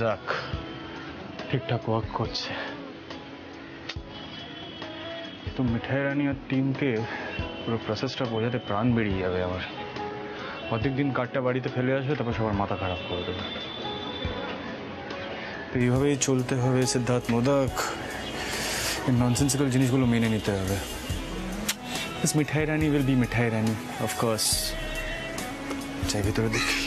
যাক, ঠিকঠাক ওয়ার্ক করছে। তো মিঠাই রানী আর টিমকে পুরো প্রসেসটা বোঝাতে প্রাণ বেরিয়ে যাবে আমার। অর্ধেক দিন কার্ডটা বাড়িতে ফেলে আসবে, তারপর সবার মাথা খারাপ করে দেবে। তো এইভাবেই চলতে হবে সিদ্ধার্থ মোদক। এই ননসেন্সিক্যাল জিনিসগুলো মেনে নিতে হবে। Mithai Rani will be Mithai Rani, of course. চাই ভিতরে দেখি।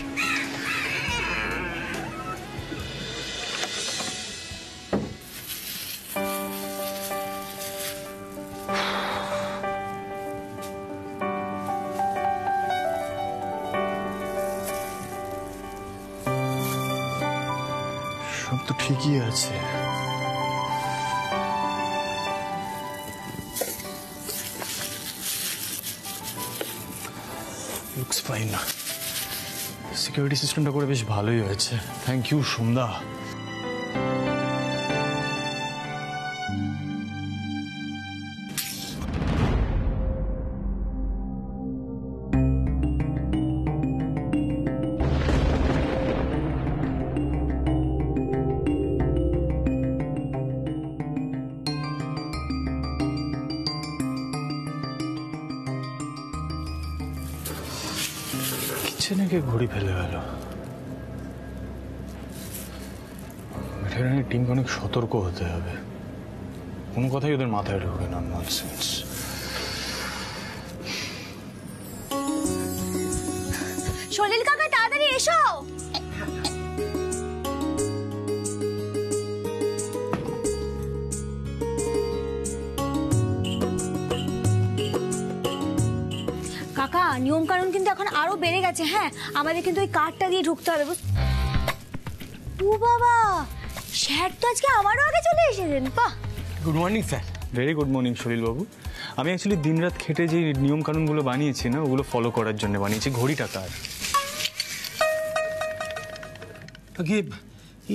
সব তো ঠিকই আছে। Looks fine. সিকিউরিটি সিস্টেমটা করে বেশ ভালোই হয়েছে। থ্যাংক ইউ সোমদা। কিচেনে ঘুড়ি ফেলে গেল। মিঠাই রানীর টিমকে অনেক সতর্ক হতে হবে। কোনো কথাই ওদের মাথায় ঢোকে না। ননসেন্স। সলিল কাকা তাড়াতাড়ি এসো। কাকা নিয়ম কানুন কিন্তু এখন আরো বেড়ে গেছে। হ্যাঁ, আমাদের কিন্তু ওই কার্ডটা দিয়ে ঢুকতে হবে। ও বাবা, স্যার তো আজকে আমারও আগে চলে এসেছেন। বাহ, good morning sir. Very good morning Salil বাবু। আমি অ্যাকচুয়ালি দিনরাত খেটে যে নিয়ম কানুনগুলো বানিয়েছি না, ওগুলো ফলো করার জন্য বানিয়েছি। ঘড়িটা কার?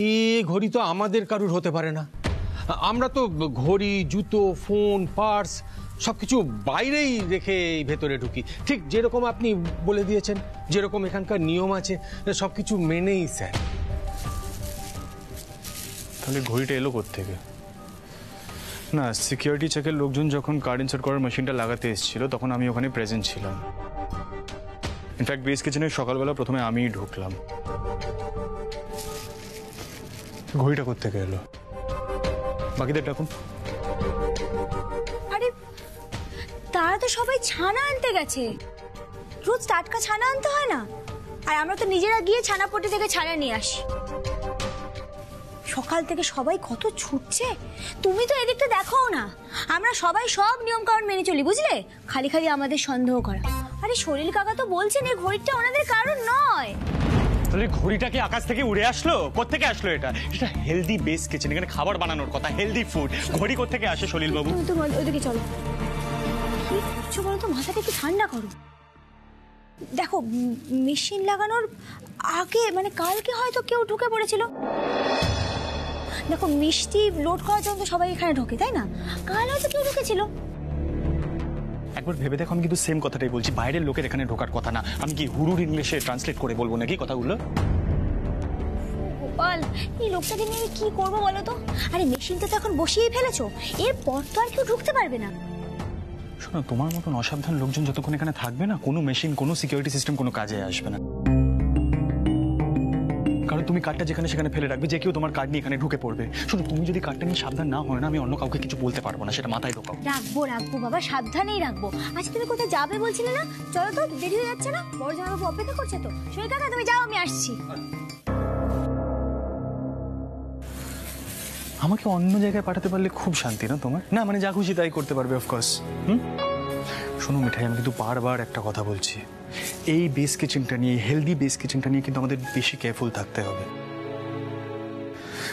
এই ঘড়ি তো আমাদের কারুর হতে পারে না। আমরা তো ঘড়ি, জুতো, ফোন, পার্স সবকিছু বাইরেই রেখে ভেতরে ঢুকি। ঠিক যেরকম আপনি বলে দিয়েছেন, যেরকম এখানকার নিয়ম আছে সবকিছু মেনেই স্যার। তাহলে ঘড়িটা এলো কোত্থেকে? না, সিকিউরিটি চেকের লোকজন যখন কার্ড ইনসার্ট করার মেশিনটা লাগাতে এসেছিল, তখন আমি ওখানে প্রেজেন্ট ছিলাম। ইনফ্যাক্ট বেস কিচেনের সকালবেলা প্রথমে আমিই ঢুকলাম। ঘড়িটা কোত্থেকে এলো? বাকিদের ডাকুন। আরে তারা তো সবাই ছানা আনতে গেছে। রোজ টাটকা ছানা আনতে হয় না? আর আমরা তো নিজেরা গিয়ে ছানাপট্টি থেকে ছানা নিয়ে আসি। সকাল থেকে সবাই কত ছুটছে, তুমি তো এদিকটা দেখো না। আমরা সবাই সব নিয়ম কানুন মেনে চলি, বুঝলে? খালি খালি আমাদের সন্দেহ করা। আরে সলিল কাকা তো বলছেন এই ঘড়িটা ওনাদের কারণ নয়। তাহলে ঘড়িটাকে আকাশ থেকে উড়ে আসলো? কোত্থেকে আসলো এটা? এটা হেলদি বেস কিচেন, এখানে খাবার বানানোর কথা, হেলদি ফুড। ঘড়ি কোত্থেকে আসে সলিল বাবু? তুমি তো ওইদিকে চলো। কি করছো বলো তো? মাথাটা একটু ঠান্ডা করো। দেখো, মেশিন লাগানোর আগে মানে কালকে হয়তো কেউ ঢুকে পড়েছিল। দেখো, মিষ্টি লোড করার জন্য সবাই এখানে ঢোকে, তাই না? কাল হয়তো কেউ ঢুকেছিল। একবার ভেবে দেখো, আমি কিন্তু সেম কথাটাই বলছি। বাইরের লোকের এখানে ঢোকার কথা না। আমি কি হুড়ুর ইংলিশে ট্রান্সলেট করে বলবো নাকি কথাগুলো? গোপাল, এই লোকটাকে নিয়ে কি করবো বলো তো? আরে মেশিনটা তো এখন বসিয়েই ফেলেছো, এরপর তো আর কেউ ঢুকতে পারবে না। শোনো, তোমার মতন অসাবধান লোকজন যতক্ষণ এখানে থাকবে না, কোনো মেশিন, কোনো সিকিউরিটি সিস্টেম কোনো কাজে আসবে না। কারণ তুমি কার্ডটা যেখানে সেখানে ফেলে রাখবে, যে কেউ তোমার কার্ড নিয়ে এখানে ঢুকে পড়বে। শোনো, তুমি যদি কার্ডটা নিয়ে সাবধান না হয় না, আমি অন্য কাউকে কিছু বলতে পারবো না, সেটা মাথায় ঢোকাও। রাখবো রাখবো বাবা, সাবধানেই রাখবো। আচ্ছা তুমি কোথায় যাবে বলছিলে না? চলো তো, দেরি হয়ে যাচ্ছে না? বড় জামাইবাবু অপেক্ষা করছে তো। সই কাকা তুমি যাও, আমি আসছি। আমাকে অন্য জায়গায় পাঠাতে পারলে খুব শান্তি না তোমার? না মানে যা খুশি তাই করতে পারবে, অফকোর্স। শোনো মিঠাই, আমি কিন্তু বারবার একটা কথা বলছি, এই বেস কিচেনটা নিয়ে, হেলদি বেস কিচেনটা নিয়ে কিন্তু আমাদের বেশি কেয়ারফুল থাকতে হবে।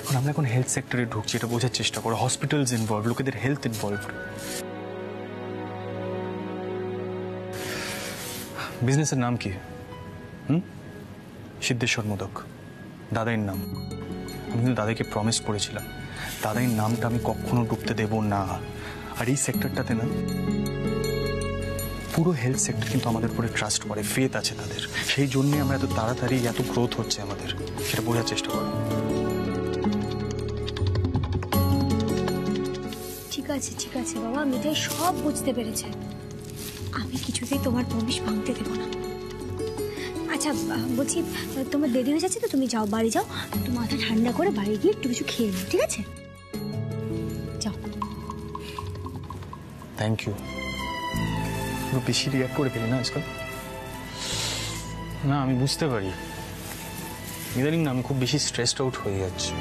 কারণ আমরা এখন হেলথ সেক্টরে ঢুকছি, এটা বোঝার চেষ্টা করো। হসপিটালস ইনভলভ, লোকেদের হেলথ ইনভলভ। বিজনেসের নাম কি? সিদ্ধেশ্বর মোদক, দাদাইয়ের নাম। আমি কিন্তু দাদাকে প্রমিস করেছিলাম, দাদাইয়ের নামটা আমি কখনো ডুবতে দেব না। আর এই সেক্টরটাতে না, পুরো হেলথ সেক্টর কিন্তু আমাদের উপরে ট্রাস্ট করে, ফেথ আছে তাদের। সেই জন্যই আমরা এত তাড়াতাড়ি এত গ্রোথ হচ্ছে আমাদের, সেটা বোঝার চেষ্টা করো। আছে বাবা, মিঠাই সব বুঝতে পেরেছে। আমি কিছুতেই তোমার প্রমিস ভাঙতে দেবো না। আচ্ছা বলছি, তোমার দেরি হয়ে যাচ্ছে তো, তুমি যাও, বাড়ি যাও, একটু মাথা ঠান্ডা করে বাড়ি গিয়ে একটু কিছু খেয়ে নিও, ঠিক আছে? যাও। Thank you. বেশি রিয়াক্ট করে ফেলি না আজকাল। না আমি বুঝতে পারি, ইদানিং না আমি খুব বেশি স্ট্রেসড আউট হয়ে যাচ্ছি।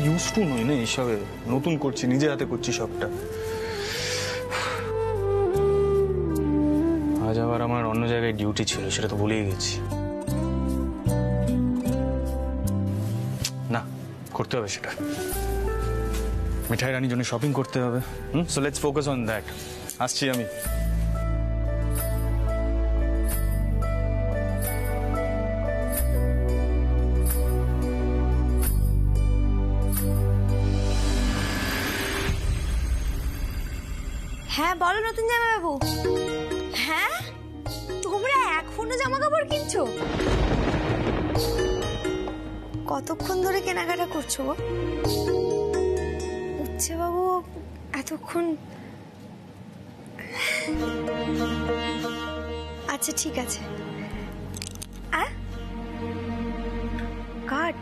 ইউজ টু নই না এইসবে, নতুন করছি, নিজে হাতে করছি সবটা। আজ আবার আমার অন্য জায়গায় ডিউটি ছিল, সেটা তো ভুলেই গেছি। না, করতে হবে সেটা। মিঠাই রানীর জন্য শপিং করতে হবে। So let's focus on that. আসছি আমি। হ্যাঁ বলো নতুন জামাইবাবু। হ্যাঁ, তোমরা এখনো জামা কাপড় কিনছো? কতক্ষণ ধরে কেনাকাটা করছো গো? উচ্ছে বাবু এতক্ষণ? আচ্ছা ঠিক আছে। কাঠ?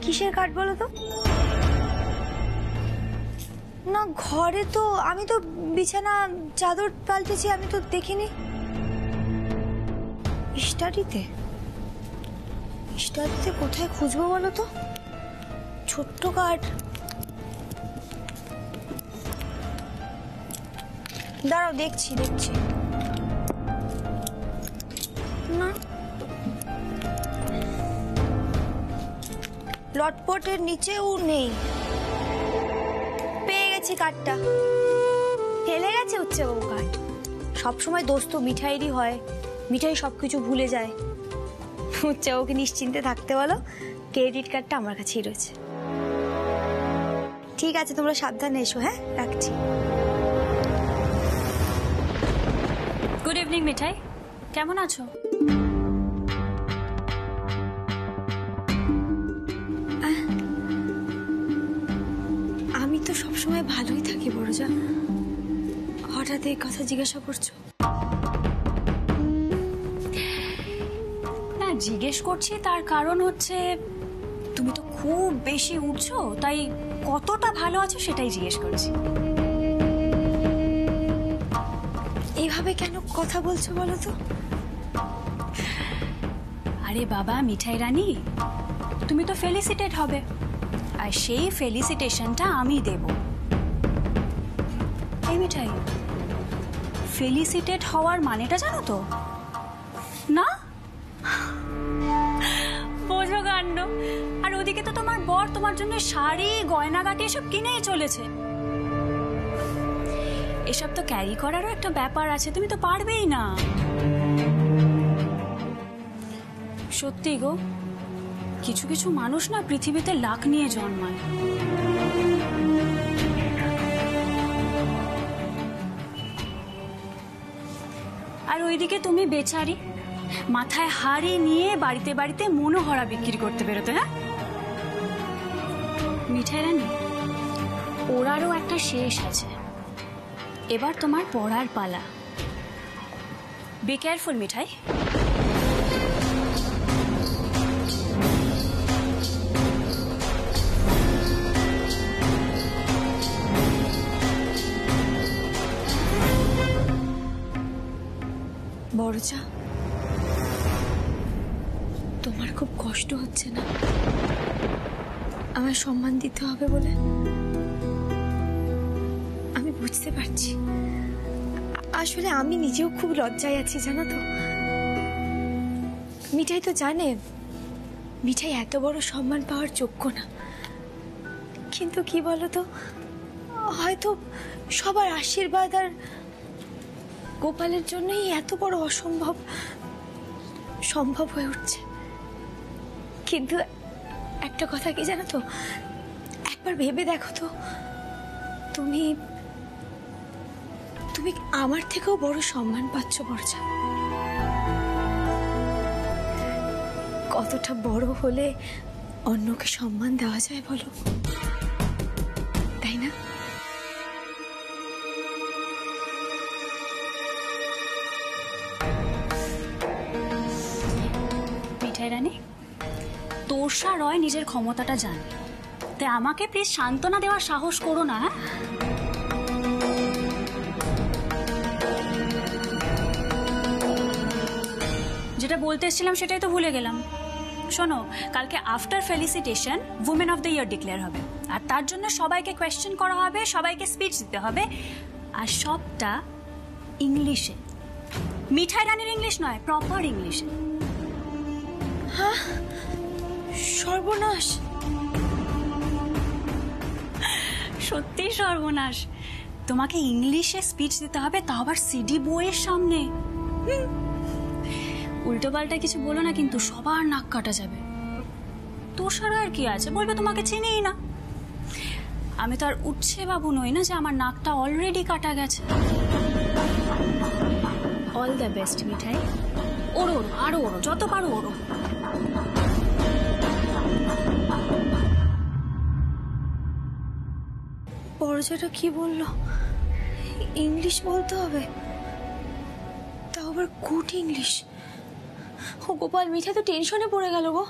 কিসের কাঠ বলো তো? না ঘরে তো, আমি তো বিছানা চাদর পাল্টেছি, আমি তো দেখিনি। স্টাডিতে কোথায় খুঁজবো বলো তো? ছোট্ট কাঠ। দাঁড়াও, দেখছি। না, লটপটের নিচেও নেই। পেয়ে গেছি কাঠটা। ফেলে গেছে উচ্ছে বাবু কাঠ। সবসময় দোষ তো মিঠাইরই হয়, মিঠাই সবকিছু ভুলে যায়। উচ্ছে বাবুকে নিশ্চিন্তে থাকতে বলো, ক্রেডিট কার্ডটা আমার কাছেই রয়েছে। ঠিক আছে, তোমরা সাবধানে এসো। হ্যাঁ, রাখছি। গুড ইভিনিং মিঠাই, কেমন আছো? আমি তো সবসময় ভালোই থাকি বড়জা, হঠাৎ এই কথা জিজ্ঞাসা করছো? না, জিজ্ঞেস করছি তার কারণ হচ্ছে তুমি তো খুব বেশি উঠছো, তাই কতটা ভালো আছো সেটাই জিজ্ঞেস করছি। এইভাবে কেন কথা বলছো বলো তো? আরে বাবা মিঠাই রানী, তুমি তো ফেলিসিটেড হবে, আর সেই ফেলিসিটেশনটা আমি দেব। এই মিঠাই, ফেলিসিটেড হওয়ার মানেটা জানো তো? না বোঝো কাণ্ড। আর ওদিকে তো তোমার বর তোমার জন্য শাড়ি গয়নাগাটি এসব কিনেই চলেছে। এসব তো ক্যারি করারও একটা ব্যাপার আছে, তুমি তো পারবেই না। সত্যি গো, কিছু কিছু মানুষ না পৃথিবীতে লাখ নিয়ে জন্মায়। আর ওইদিকে তুমি বেচারি মাথায় হাড়ি নিয়ে বাড়িতে বাড়িতে মনোহরা বিক্রি করতে বেরোতে। হ্যাঁ মিঠাই রানী, ওরারও একটা শেষ আছে। এবার তোমার পড়ার পালা। বি কেয়ারফুল মিঠাই। বড়জা, তোমার খুব কষ্ট হচ্ছে না আমার সম্মান দিতে হবে বলে? আমি বুঝতে পারছি, আসলে আমি নিজেও খুব লজ্জায় আছি জানো তো। মিঠাই তো জানে মিঠাই এত বড় সম্মান পাওয়ার যোগ্য না, কিন্তু কি বলতো, হয়তো সবার আশীর্বাদ আর গোপালের জন্যই এত বড় অসম্ভব সম্ভব হয়ে উঠছে। কিন্তু একটা কথা কি জানো তো, একবার ভেবে দেখো তো, তুমি তুমি আমার থেকেও বড় সম্মান পাচ্ছ বড়জা। কতটা বড় হলে অন্যকে সম্মান দেওয়া যায় বলো? তাই তাই না? মিঠাই রানী, তোষা রয় নিজের ক্ষমতাটা জানে, তাই আমাকে প্লিজ সান্ত্বনা দেওয়ার সাহস করো না। হ্যাঁ, যেটা বলতে এসেছিলাম সেটাই তো ভুলে গেলাম। শোনো, কালকে after felicitation women of the year declare হবে, আর তার জন্য সবাইকে কোয়েশ্চেন করা হবে, সবাইকে স্পিচ দিতে হবে, আর সবটা ইংলিশে। মিঠাই রানীর ইংলিশ নয়, প্রপার ইংলিশে। সর্বনাশ! সত্যি সর্বনাশ। তোমাকে ইংলিশে স্পিচ দিতে হবে, তাও আবার সিডি বইয়ের সামনে। উল্টো পাল্টা কিছু বলো না কিন্তু, সবার নাক কাটা যাবে। তোর সারা আর কি আছে, বলবে তোমাকে চিনিই না। আমি তো আর উঠছে বাবু নই না যে আমার নাকটা অলরেডি কাটা গেছে। অল দ্য বেস্ট মিঠাই, ওড়ো ওড়ো, আরো ওড়ো, যত পারো ওড়ো। বড়জাটা কি বললো? ইংলিশ বলতে হবে, তাও আবার গুড ইংলিশ। ও গোপাল, মিঠাই তো টেনশনে পড়ে গেল গো।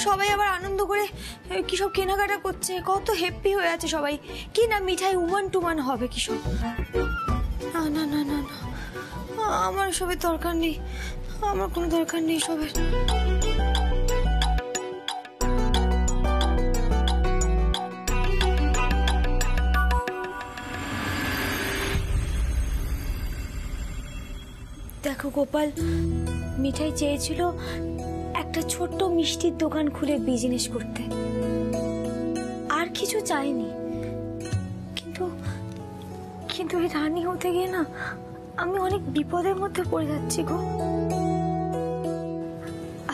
সবাই আবার আনন্দ করে কি সব কেনাকাটা করছে, কত হ্যাপি হয়ে আছে সবাই। কি না মিঠাই উমান টুমান হবে কি সব। না না না না না, আমার সবের দরকার নেই, আমার কোনো দরকার নেই সবের। দেখো গোপাল, মিঠাই চেয়েছিল একটা ছোট্ট মিষ্টির দোকান খুলে বিজনেস করতে, আর কিছু চাইনি। কিন্তু কিন্তু এই রানী হতে গিয়ে না আমি অনেক বিপদের মধ্যে পড়ে যাচ্ছি গো।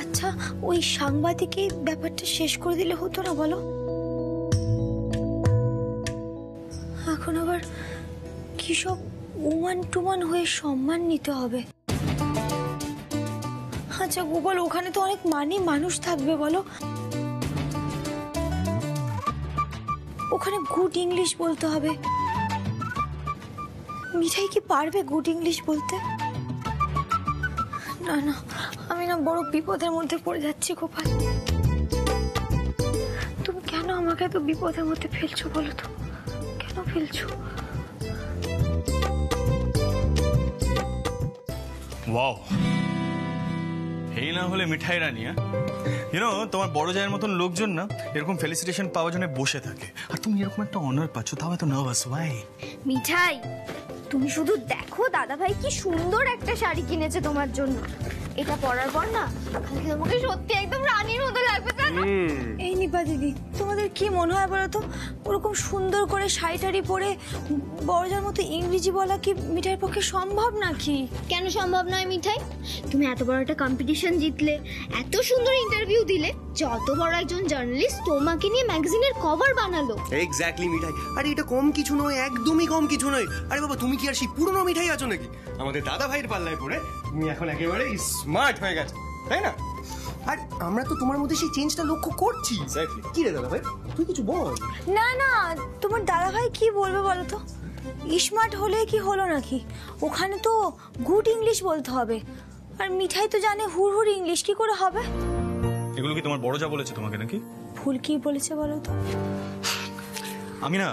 আচ্ছা, ওই সাংবাদিকই ব্যাপারটা শেষ করে দিলে হতো না বলো? এখন আবার কি সব উমান টুমান হয়ে সম্মান নিতে হবে। আচ্ছা গোপাল, ওখানে তো অনেক মানুষ থাকবে বলো, ওখানে গুড ইংলিশ বলতে হবে। মিঠাই কি পারবে গুড ইংলিশ বলতে? না না, আমি না বড় বিপদের মধ্যে পড়ে যাচ্ছি গোপাল। তুমি কেন আমাকে এত বিপদের মধ্যে ফেলছো বলো তো, কেন ফেলছো? ওয়াও, এই না হলে মিঠাই রানী। ইউনো, তোমার বড় জায়ের মতন লোকজন না এরকম ফেলিসিটেশন পাওয়ার জন্য বসে থাকে, আর তুমি এরকম একটা অনার পাচ্ছ, তাও এত নার্ভাস ওয়াই? মিঠাই, তুমি শুধু দেখো দাদাভাই কি সুন্দর একটা শাড়ি কিনেছে তোমার জন্য। এটা পরার পর না কালকে তোমাকে সত্যি একদম রানীর মতো লাগবে, জানো? এই নিপা দিদি, তোমাদের কি মনে হয় বলো তো, ওরকম সুন্দর করে শাড়ি পরে বড়জার মতো ইংরেজি বলা কি মিঠাইয়ের পক্ষে সম্ভব নাকি? কেন সম্ভব নয় মিঠাই? তুমি এত বড় একটা কম্পিটিশন জিতলে, এত সুন্দর ইন্টারভিউ দিলে, যত বড় একজন জার্নালিস্ট তোমাকে নিয়ে ম্যাগাজিনের কভার বানালো। এক্স্যাক্টলি মিঠাই, আরে এটা কম কিছু নয়, একদমই কম কিছু নয়। আরে বাবা, তুমি কি আর সেই পুরনো মিঠাই আছো নাকি? আমাদের দাদা ভাইয়ের পাল্লায় পড়ে তুমি এখন একেবারে স্মার্ট হয়ে গেছো, তাই না? আর আমরা তো তোমার মধ্যে সেই চেঞ্জটা লক্ষ্য করছি। কি রে দাদা ভাই, তুই কিছু বল। না না, তোমার দাদা ভাই কি বলবে বলো তো? স্মার্ট হলে কি হলো নাকি? ওখানে তো গুড ইংলিশ বলতে হবে, আর মিঠাই তো জানে হুড় ইংলিশ, কি করে হবে? এগুলো কি তোমার বড় যা বলেছে তোমাকে নাকি? ভুল কি বলেছে বলো তো? আমি না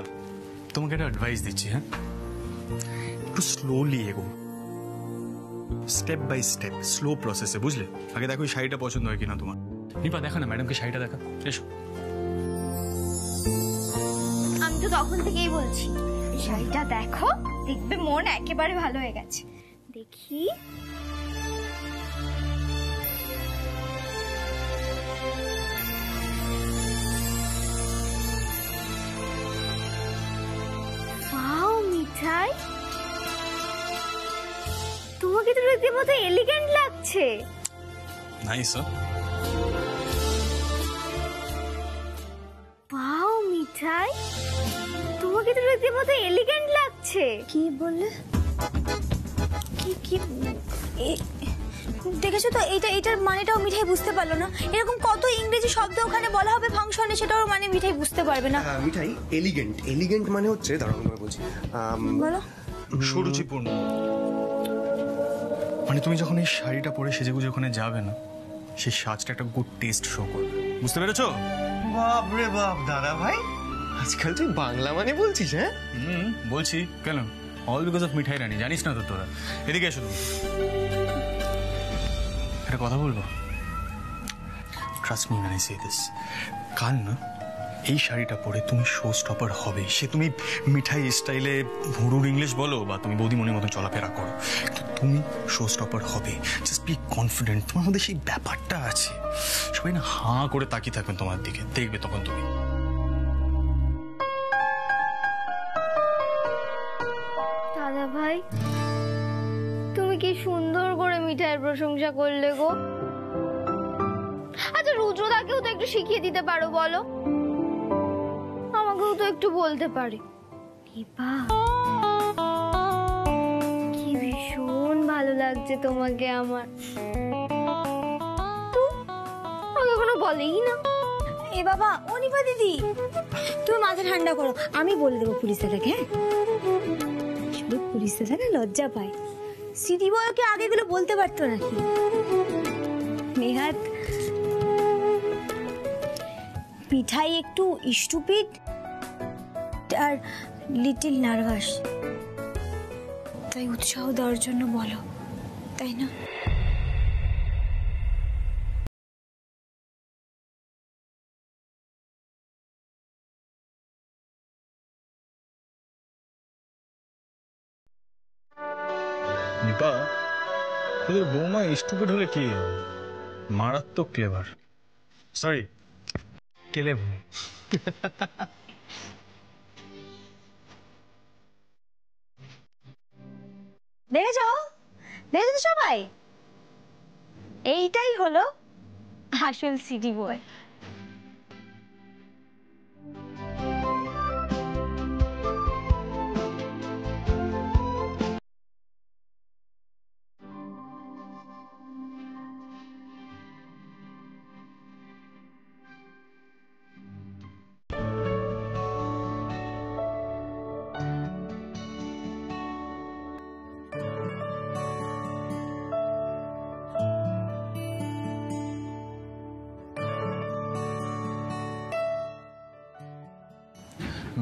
তোমাকে একটা অ্যাডভাইস দিচ্ছি, হ্যাঁ, একটু স্লোলি এগো, স্টেপ বাই স্টেপ, স্লো প্রসেসে, বুঝলে? আগে দেখো এই শাড়িটা পছন্দ হয় কিনা তোমার। নিপা দেখো না ম্যাডামকে শাড়িটা দেখা, এসো। আমি তো তখন থেকেই বলছি শাড়িটা দেখো, দেখবে মন একেবারে ভালো হয়ে গেছে। দেখি, ওয়াও মিঠাই, তোমাকে তো রীতিমতো এলিগেন্ট লাগছে। নাইস। ওয়াও মিঠাই, তোমাকে তো রীতিমতো এলিগেন্ট লাগছে। কি বললে? কি কি দেখেছো তো, এটার মানেটাও মিঠাই বুঝতে পারলো না। এরকম কত ইংরেজি শব্দ ওখানে বলা হবে ফাংশনে, সেটাও মানে মিঠাই বুঝতে পারবে না। মিঠাই এলিগেন্ট, এলিগেন্ট মানে হচ্ছে, দাঁড়াও আমি বলছি, বলো। সুরুচিপূর্ণ মানে তুমি যখন এই শাড়িটা পরে সেজেগুজে ওখানে যাবে না, সেই সাজটা একটা গুড টেস্ট শো করবে, বুঝতে পেরেছো? বাপ রে বাপ দাদা ভাই, আজকাল তুই বাংলা মানে বলছিস? হ্যাঁ বলছি কেন, অল বিকজ অফ মিঠাই রানী, জানিস না তো তোরা? এদিকে এসো তুমি, একটা কথা বলবো, trust me when I say this, কাল না এই শাড়িটা পরে তুমি শো স্টপার হবে। সে তুমি মিঠাই স্টাইলে ভুরুর ইংলিশ বলো বা তুমি বৌদিমণির মতন চলাফেরা করো, কিন্তু তুমি শো স্টপার হবে। জাস্ট বি কনফিডেন্ট, তোমার মধ্যে সেই ব্যাপারটা আছে। সবাই না হাঁ করে তাকিয়ে থাকবেন তোমার দিকে, দেখবে তখন তুমি। দাদা ভাই, তুমি কি সুন্দর করে মিঠাইয়ের প্রশংসা করলে গো। আচ্ছা রুদ্রদাকেও তো একটু শিখিয়ে দিতে পারো, বলো, আমাকেও তো একটু বলতে পারে। দীপা, কি ভীষণ ভালো লাগছে তোমাকে আমার। তো আমাকে কোনো বলেই না। এ বাবা, অনিপা দিদি, তুমি মাথা ঠান্ডা করো, আমি বলে দেবো পুলিশ দাদাকে। হ্যাঁ, শুধু পুলিশ দাদা না লজ্জা পায়, সিটি বয়কে আগে গুলো বলতে পারতো নাকি? নেহাত মিঠাই একটু স্টুপিড আর লিটল নার্ভাস, তাই উৎসাহ দেওয়ার জন্য বলো, তাই না? নিপা, তোদের বৌমা স্টুপিড হলে কি মারাত্মক ক্লেভার, সরি ক্লেভার। দেখেছো দেখেছো সবাই, এইটাই হলো আসল সিটি বয়।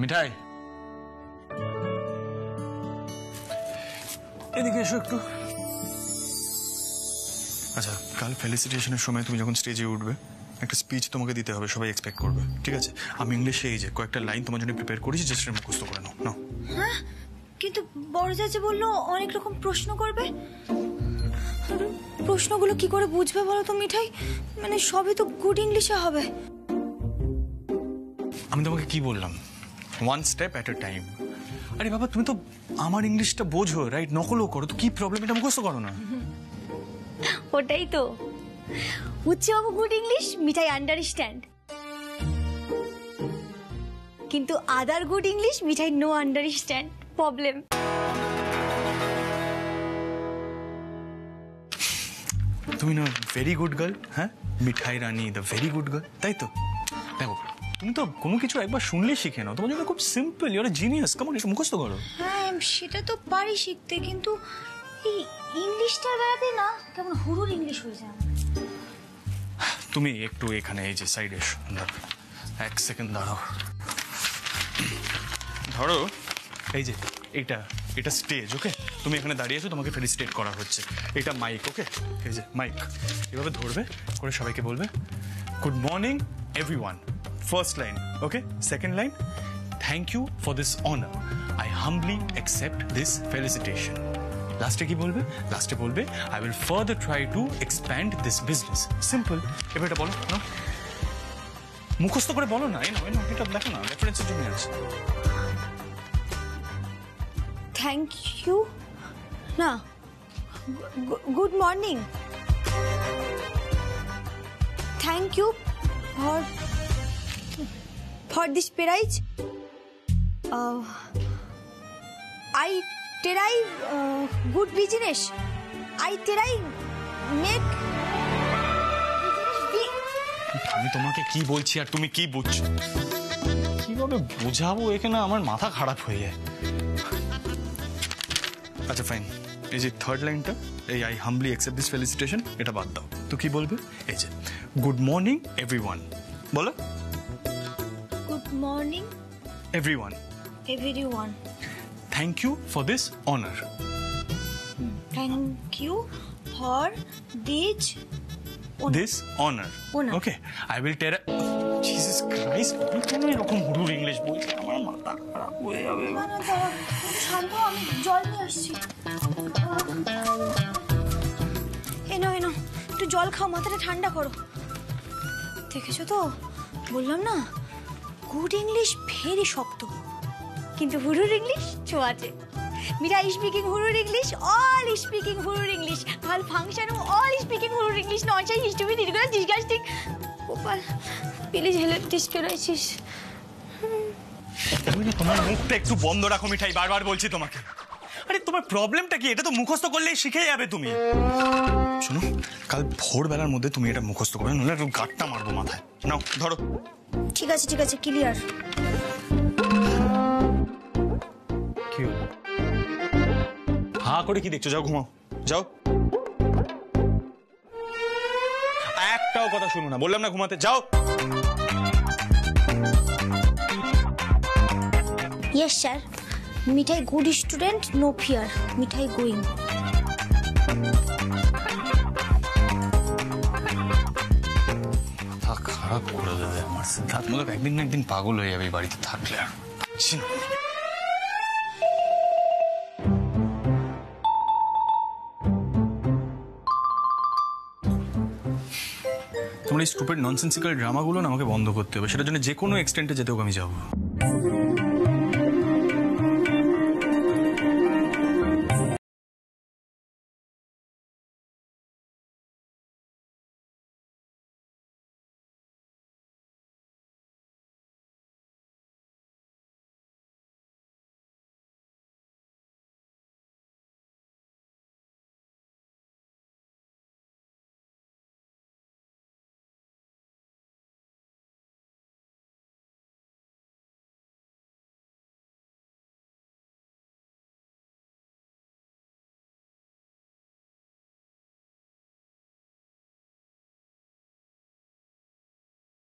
মিঠাই, এদিকে এসো একটু। আচ্ছা, কাল ফেলিসিটেশনের সময় তুমি যখন স্টেজে উঠবে, একটা স্পিচ তোমাকে দিতে হবে, সবাই এক্সপেক্ট করবে, ঠিক আছে? আমি ইংলিশে এই যে কয়েকটা লাইন তোমার জন্য প্রিপেয়ার করেছি, জাস্ট মুখস্থ করে নাও। নাও। হ্যাঁ, কিন্তু বড় চাচা বললো অনেক রকম প্রশ্ন করবে। প্রশ্নগুলো কি করে বুঝবে বলো তো মিঠাই? মানে সবই তো গুড ইংলিশে হবে। আমি তোমাকে কি বললাম, one step at a time. আরে বাবা, তুমি তো আমার ইংলিশটা বোঝো, রাইট? নকলও করো তো কি প্রবলেম, এটা মুখস্থ করো না। ওটাই তো, উচ্চবাবু গুড ইংলিশ, মিঠাই আন্ডারস্ট্যান্ড, কিন্তু আদার গুড ইংলিশ, মিঠাই নো আন্ডারস্ট্যান্ড, প্রবলেম। তুমি না ভেরি গুড গার্ল, হ্যাঁ, মিঠাই রানী দ্য ভেরি গুড গার্ল, তাই তো? দেখো, তুমি তো কোনো কিছু একবার শুনলে শিখে নাও, তোমার জন্য খুব simple, you are a genius, কেমন এটা মুখস্থ করো। হ্যাঁ, সেটা তো পারি শিখতে, কিন্তু এই ইংলিশটা বেড়াতে না কেমন হুড়ুর ইংলিশ হয়ে যায়। তুমি একটু এখানে এই যে সাইডে এসো, দাঁড়াও এক সেকেন্ড, দাঁড়াও। ধরো এই যে এটা স্টেজ, ওকে? তুমি এখানে দাঁড়িয়ে আছো, তোমাকে ফেলিসিটেট করা হচ্ছে, এটা মাইক, ওকে? এই যে মাইক, এভাবে ধরবে, করে সবাইকে বলবে good morning everyone, first line, okay? Second line, thank you for this honour, I humbly accept this felicitation. লাস্টে কি বলবে? লাস্টে বলবে I will further try to expand this business. Simple. এবার এটা বলো না, মুখস্থ করে বলো না। এই না এটা দেখো না, রেফারেন্সের জন্য আছে। থ্যাংক ইউ না, good morning, thank you for this prize, I try good business, I try make আমি তোমাকে কি বলছি আর তুমি কি বুঝছো? কিভাবে বোঝাবো এখানে, আমার মাথা খারাপ হয়ে যায়। আচ্ছা ফাইন, এই যে থার্ড লাইনটা, এই I humbly accept this felicitation, এটা বাদ দাও। তো কি বলবে? এই যে গুড মর্নিং এভরিওয়ান, বলো। Good morning everyone, everyone. Thank you for this honour. Thank you for this this honour. Honor. Okay, I will tell. Jesus Christ, কেন এরকম হুড়ুর ইংলিশ বলছে? আমার মাথা খারাপ হয়ে যাবে। শান্ত, আমি জল নিয়ে আসছি। এনো এনো, একটু জল খাও, মাথাটা ঠান্ডা করো। দেখেছো তো, বললাম না, গুড ইংলিশ ভেরি শক্ত, কিন্তু হুরুর ইংলিশ ছোঁয়াচে। Mira, ich speaking Hurur English, all is speaking Hurur English. All function, all is speaking Hurur English. Nonsense, stupid, ridiculous, disgusting. Gopal, please help this crisis. তুমি না তোমার মুখটা একটু বন্ধ রাখো মিঠাই, বারবার বলছি তোমাকে। আরে তোমার প্রবলেমটা কি? এটা তো মুখস্থ করলেই শিখে যাবে তুমি। শোনো, কাল ভোরবেলার মধ্যে তুমি এটা মুখস্থ করবে, নাহলে একটু গাঁটটা মারবো মাথায়। নাও ধরো। ঠিক আছে, ক্লিয়ার। কি হা করে কি দেখছো? যাও ঘুমাও, যাও। একটাও কথা শুনো না, বললাম না ঘুমাতে যাও। Yes, sir. Mithai good student, no fear. Mithai going. মাথা খারাপ করে দেবে আমার। সিদ্ধার্থ মূলক একদিন না একদিন পাগল হয়ে যাবে এই বাড়িতে থাকলে। আর পাচ্ছি না। তোমার এই স্টুপিড ননসেন্সিক্যাল ড্রামাগুলো না আমাকে বন্ধ করতে হবে। সেটার জন্য যে কোনো এক্সটেন্টে যেতেও আমি যাবো।